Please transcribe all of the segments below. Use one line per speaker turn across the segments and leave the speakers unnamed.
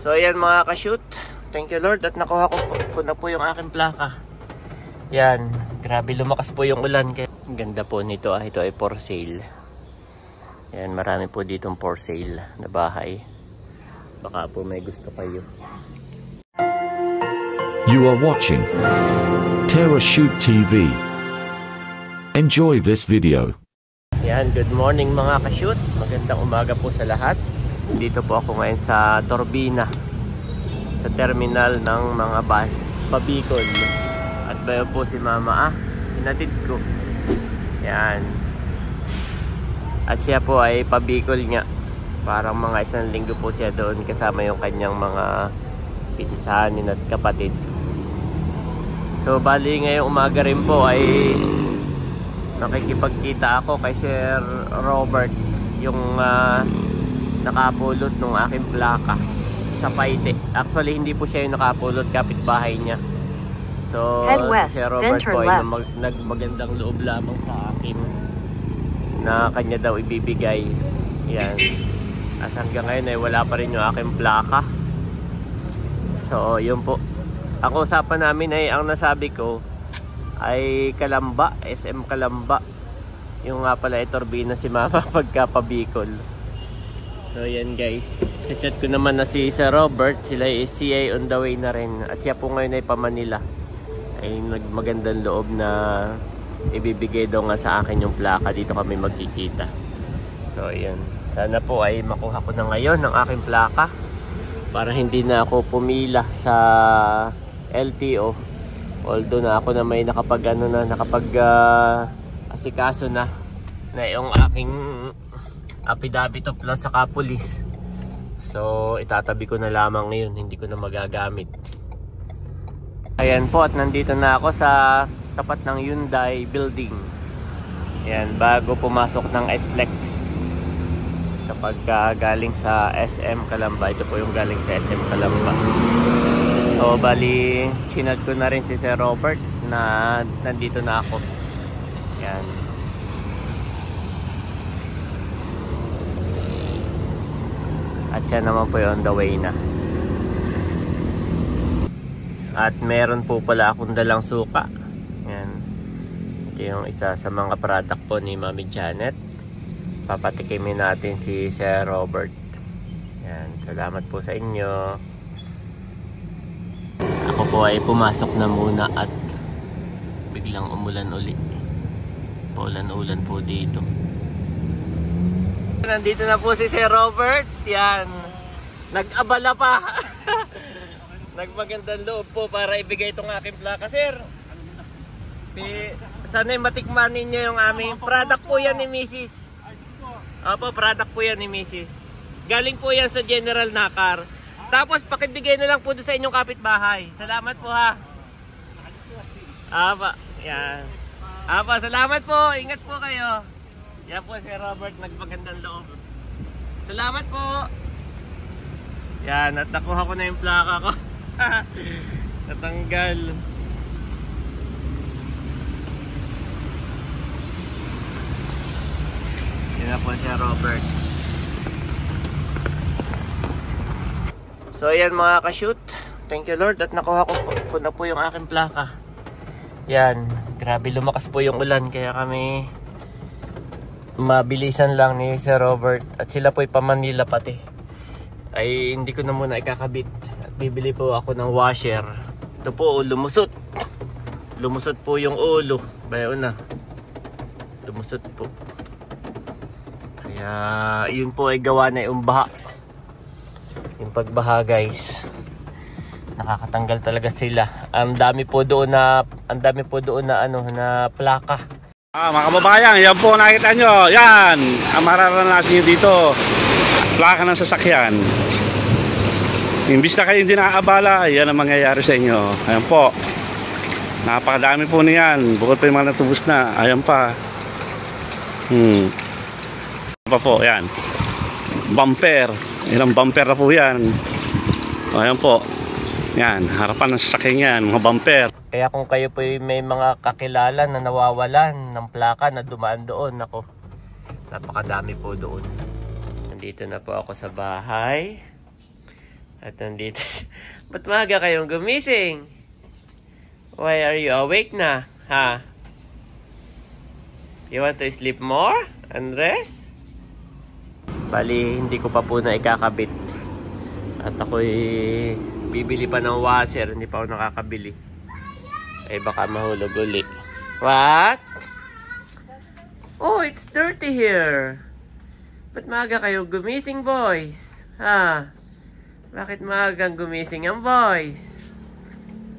So ayan mga ka-shoot, thank you Lord at nakuha ko na po yung aking plaka. Yan, grabe lumakas po yung ulan. Ang ganda po nito, ito ay for sale. Yan, marami po ditong for sale na bahay. Baka po may gusto kayo.
You are watching TerraShoot TV. Enjoy this video.
Yan, good morning mga ka-shoot. Magandang umaga po sa lahat. Dito po ako ngayon sa Torbina, sa terminal ng mga bus pabikol. At bayo po si mama hinatid ko. Yan. At siya po ay pabikol nga. Parang mga isang linggo po siya doon kasama yung kanyang mga pinsanin at kapatid. So bali ngayong umaga rin po ay nakikipagkita ako kay Sir Robert, yung nakapulot ng aking plaka sa Paite. Actually hindi po siya yung nakapulot, kapitbahay niya. So si Sir Robert po ay nagmagandang loob lamang sa akin na kanya daw ibibigay. Yan. At hanggang ngayon ay wala pa rin yung aking plaka. So yun po, ang usapan namin ay, ang nasabi ko ay Kalamba, SM Kalamba. Yung nga pala ay Torbina si mama pagkapabikol. So yan guys, sa chat ko naman na si Sir Robert, sila ay CA on the way na rin. At siya po ngayon ay pa Manila. Ay nagmagandang loob na ibibigay daw nga sa akin yung plaka. Dito kami magkikita. So yan, sana po ay makuha ko na ngayon ang aking plaka para hindi na ako pumila sa LTO. Although na ako na may asikaso na yung aking affidavit of loss sa kapulis. So itatabi ko na lamang ngayon, hindi ko na magagamit. Ayan po, at nandito na ako sa tapat ng Hyundai building. Ayan, bago pumasok ng SLEX. Kapag galing sa SM Kalamba, ito po yung galing sa SM Kalamba. So bali, chinag ko na rin si Sir Robert na nandito na ako. Yan. At siya naman po on the way na. At meron po pala akong dalang suka. Yan. Ito yung isa sa mga product po ni Mami Janet. Papatikimin natin si Sir Robert. Yan. Salamat po sa inyo. Ako po ay pumasok na muna at biglang umulan uli. Paulan-ulan po dito. Nandito na po si Sir Robert. Yan. Nag-abala pa. Nagmagandang loob po para ibigay itong aking plaka, Sir. Sana'y matikman ninyo yung aming product po yan ni Mrs. Opo, product po yan ni Mrs. Galing po yan sa General Nakar. Tapos pakibigay na lang po doon sa inyong kapitbahay. Salamat po ha. Apa, yan. Apa, salamat po. Ingat po kayo. Yan po si Robert, nagpagandang loob. Salamat po. Yan, at nakuha ko na yung plaka ko. Natanggal. Yan na po si Robert. So ayan mga ka-shoot, thank you Lord at nakuha ko na po yung aking plaka. Yan, grabe lumakas po yung ulan kaya kami mabilisan lang ni Sir Robert at sila po ay pa Manila pati. Ay hindi ko na muna ikakabit at bibili po ako ng washer. Ito po lumusot. Lumusot po yung ulo. Bayo na. Lumusot po. Kaya yun po ay gawa na yung baha. Yung pagbaha guys, nakakatanggal talaga sila. Ang dami po doon na na plaka.
Mga kababayan, yan po nakita nyo. Yan, ang mararanasan nyo dito, plaka ng sasakyan. Imbis na kayo hindi nakakabala, yan ang mangyayari sa inyo. Ayan po, napakadami po niyan. Bukod pa yung mga natubos na. Ayan pa. Pa po, yan. Bumper. Ilang bumper na po yan. Ayan po. Yan, harapan ng sasakyan yan, mga bumper.
Kaya kung kayo po may mga kakilala na nawawalan ng plaka na dumaan doon, ako, napakadami po doon. Nandito na po ako sa bahay. At nandito. Ba't maaga kayong gumising? Why are you awake na? Ha? You want to sleep more? And rest? Bali, hindi ko pa po na ikakabit. At ako'y bibili pa ng washer. Hindi pa ako nakakabili. Ay baka mahulog uli. What? Oh, it's dirty here. Ba't maaga kayo gumising, boys? Ha? Bakit maagang gumising ang boys?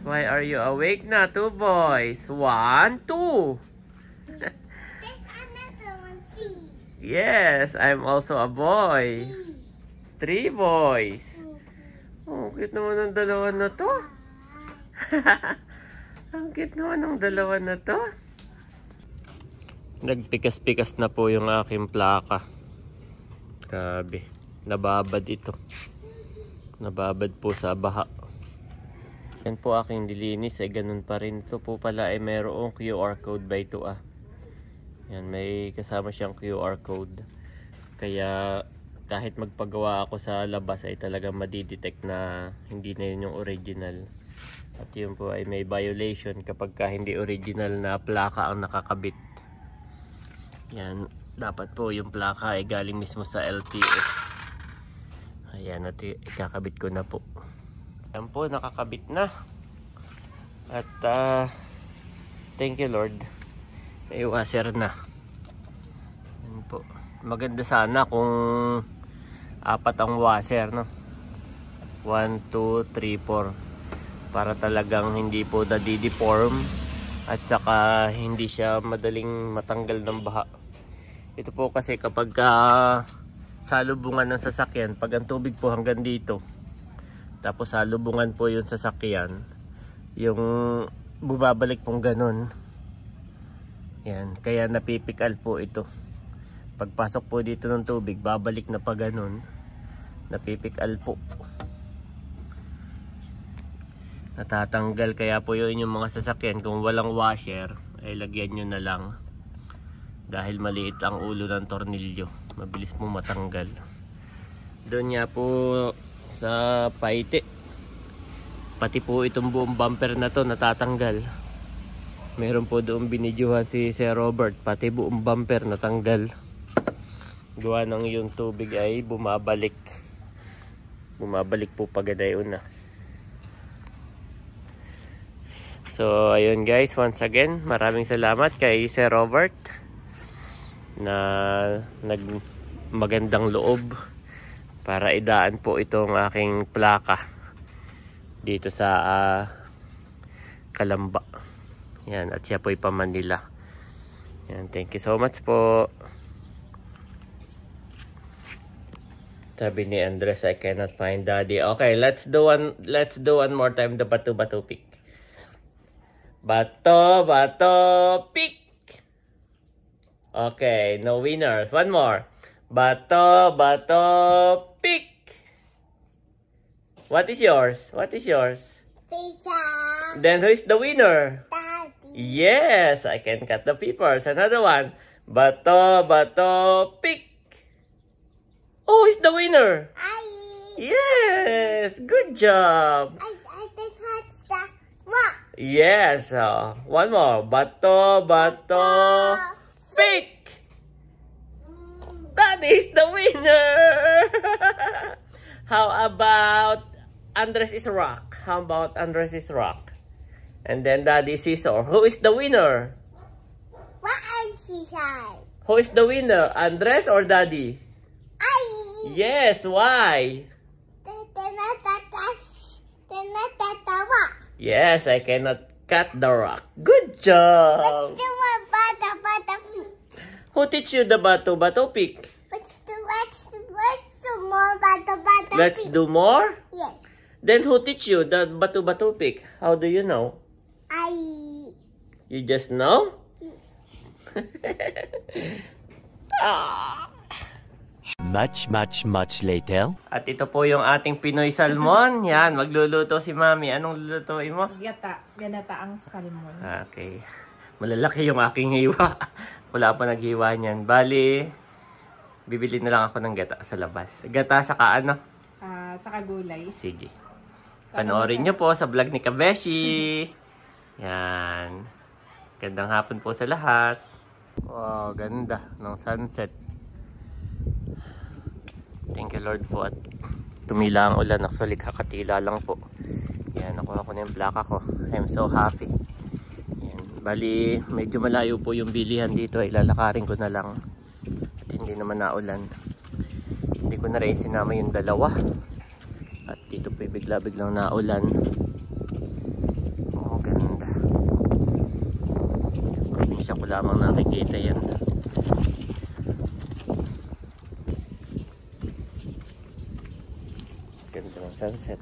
Why are you awake na, 2 boys? 1, 2. Yes, I'm also a boy. 3 boys. Oh, cute naman ang dalawa na to. Ang cute naman ang dalawa na to. Nagpikas-pikas na po yung aking plaka. Grabe. Nababad ito. Nababad po sa baha. Yan po aking dilinis ay ganun pa rin. Ito po pala ay mayroong QR code by ito Yan, may kasama siyang QR code. Kaya kahit magpagawa ako sa labas ay talagang madidetect na hindi na yun yung original. At yun po ay may violation kapag ka hindi original na plaka ang nakakabit. Yan, dapat po yung plaka ay galing mismo sa LTO. Ayan, at ikakabit ko na po. Yan po, nakakabit na. At thank you Lord. May washer na. Yan po. Maganda sana kung 4 ang washer, no? 1, 2, 3, 4. Para talagang hindi po nadideform. At saka hindi siya madaling matanggal ng baha. Ito po kasi kapag salubungan ng sasakyan, pag ang tubig po hanggang dito, tapos salubungan po yung sasakyan, yung bumabalik pong ganun. Yan, kaya napipikal po ito. Pagpasok po dito ng tubig, babalik na pa ganun. Napipikal po. Natatanggal, kaya po yun yung mga sasakyan. Kung walang washer, ay lagyan nyo na lang. Dahil maliit ang ulo ng tornilyo. Mabilis mo matanggal. Doon nga po sa Paite. Pati po itong buong bumper na to natatanggal. Meron po doon binidyuhan si Sir Robert, pati buong bumper natanggal. Gawa ng yung tubig ay bumabalik. Bumabalik po pagaday una. So ayun guys, once again, maraming salamat kay Sir Robert na magandang loob para idaan po itong aking plaka dito sa Kalamba. Yan, at siya po'y pa-Manila. Yan, thank you so much po. Sabi ni Andres, I cannot find Daddy. Okay, let's do one more time the bato-bato pick. Bato-bato pick. Okay, no winners. One more. Bato-bato pick. What is yours? What is yours?
Pizza.
Then who is the winner?
Daddy.
Yes, I can cut the papers. Another one. Bato-bato pick. Who is the winner? Yes, good job.
I think that's the rock.
Yes, one more. Bato-bato pick. That is the winner. How about Andres is rock? How about Andres is rock? And then Daddy Scissor. Who is the winner?
What is Scissor?
Who is the winner? Andres or Daddy? Yes, why? Yes, I cannot cut the rock. Good job.
Let's do more bato pick.
Who teach you the bato-bato pick?
Let's do more bato pick.
Let's do more?
Yes.
Then who teach you the bato-bato pick? How do you know? You just know?
Much later.
At ito po yung ating Pinoy salmon. Yan, magluluto si Mami. Anong lulutuin mo?
Ganata ang salmon.
Okay. Malalaki yung aking hiwa. Wala pa naghiwa niyan. Bali, bibili na lang ako ng gata sa labas. Gata saka ano?
Saka gulay.
Sige. Panoorin nyo po sa vlog ni Kabeshi. Yan. Gandang hapon po sa lahat. Wow, ganda ng sunset. Thank you Lord po at tumila ang ulan. Actually, kakatila lang po. Yan, nakuha ko na yung plaka ko. I'm so happy. Yan. Bali, medyo malayo po yung bilihan dito. Ilalakarin ko na lang. At hindi naman naulan. Hindi ko na rin sinama yung dalawa. At dito po bigla-biglang naulan. Oh, ganda. Probinsya ko lamang nakikita yan. Ganda ng sunset.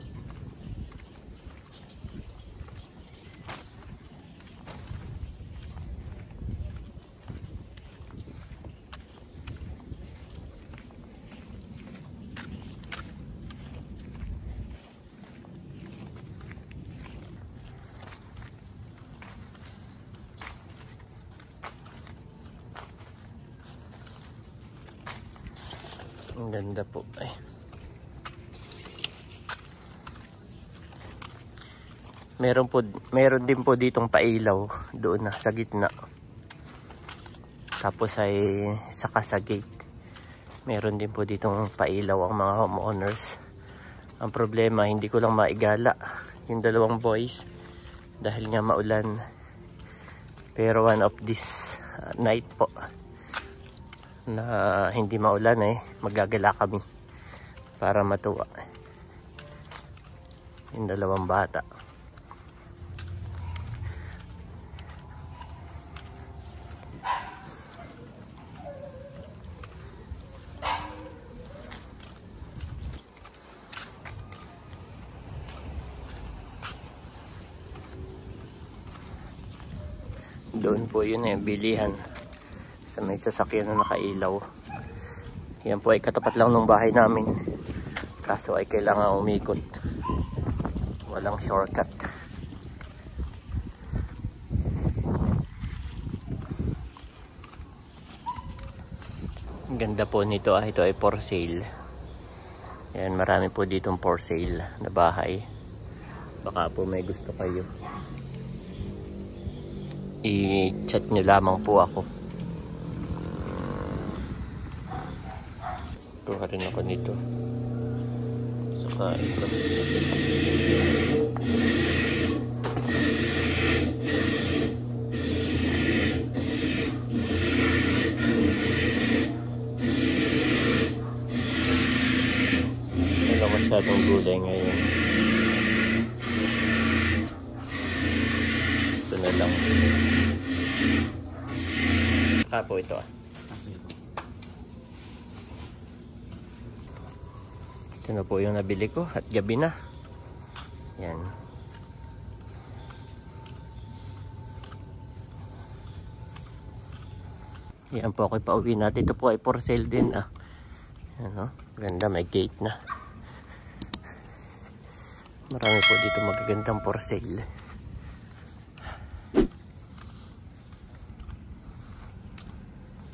Ang ganda po. Ay. Meron din po ditong pailaw doon na sa gitna. Tapos ay saka sa gate. Meron din po ditong pailaw ang mga homeowners. Ang problema, hindi ko lang maigala yung dalawang boys dahil nga maulan. Pero one of this night po na hindi maulan magagala kami para matuwa yung dalawang bata. Doon po yun bilihan sa may sasakyan na nakailaw. Yan po ay katapat lang ng bahay namin. Kaso ay kailangan umikot. Walang shortcut. Ang ganda po nito. Ito ay for sale. Yan, marami po ditong for sale na bahay. Baka po may gusto kayo. I-chat nyo lamang po ako. Kuha rin ako nito. Saka ito. Wala masyadong gulay ngayon. Ito na lang. Saka po ito Ito na po yung nabili ko at gabi na. Yan. Yan po ako pauwi natin. Ito po ay for sale din Yan ganda, may gate na. Marami po dito magagandang for sale.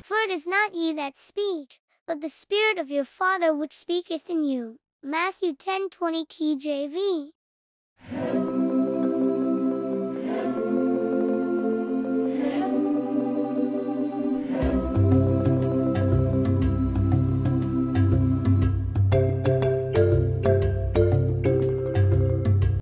For it is not ye that speak, but the Spirit of your Father which speaketh in you. Matthew 10:20 KJV.